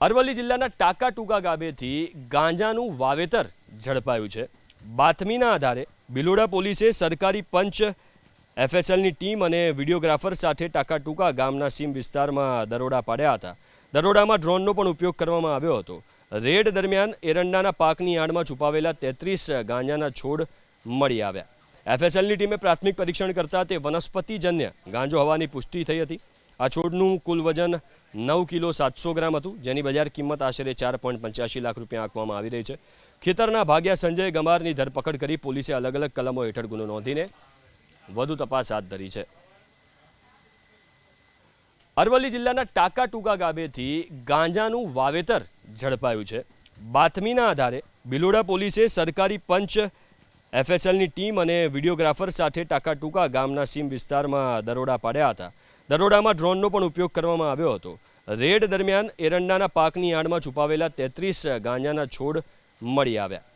અરવલ્લી જિલ્લાના ટાકાટુકા ગામેથી ગાંજાનું વાવેતર ઝડપાયું છે। બાતમીના આધારે બિલોડા પોલીસે સરકારી પંચ એફએસએલની ટીમ અને વિડીયોગ્રાફર સાથે ટાકાટુકા ગામના સીમ વિસ્તારમાં દરોડા પાડ્યા હતા। દરોડામાં ડ્રોનનો પણ ઉપયોગ કરવામાં આવ્યો હતો। રેડ દરમિયાન એરંડાના પાકની આડમાં છુપાવેલા 33 ગાંજાના છોડ મળી આવ્યા। એફએસએલની ટીમે પ્રાથમિક પરીક્ષણ કરતા તે વનસ્પતિજન્ય ગાંજો હોવાની પુષ્ટિ થઈ હતી। આ છોડનું કુલ વજન 9 કિલો 700 ગ્રામ હતું, જેની બજાર કિંમત આશરે 4.85 લાખ રૂપિયા આંકવામાં આવી રહી છે। ખેતરના ભાગ્યા સંજય ગમારની ધરપકડ કરી પોલીસે અલગ અલગ કલમો હેઠળ ગુનો નોંધીને વધુ તપાસ હાથ ધરી છે। અરવલ્લી જિલ્લાના ટાકાટુકા ગામેથી ગાંજાનું વાવેતર ઝડપાયું છે। બાતમીના આધારે બિલોડા પોલીસે સરકારી પંચ એફએસએલની ટીમ અને વિડીયોગ્રાફર સાથે ટાકાટુકા ગામના સીમ વિસ્તારમાં દરોડા પાડ્યા હતા। દરોડામાં ડ્રોનનો પણ ઉપયોગ કરવામાં આવ્યો હતો। રેડ દરમિયાન એરંડાના પાકની આડમાં છુપાવેલા 33 ગાંજાના છોડ મળી આવ્યા।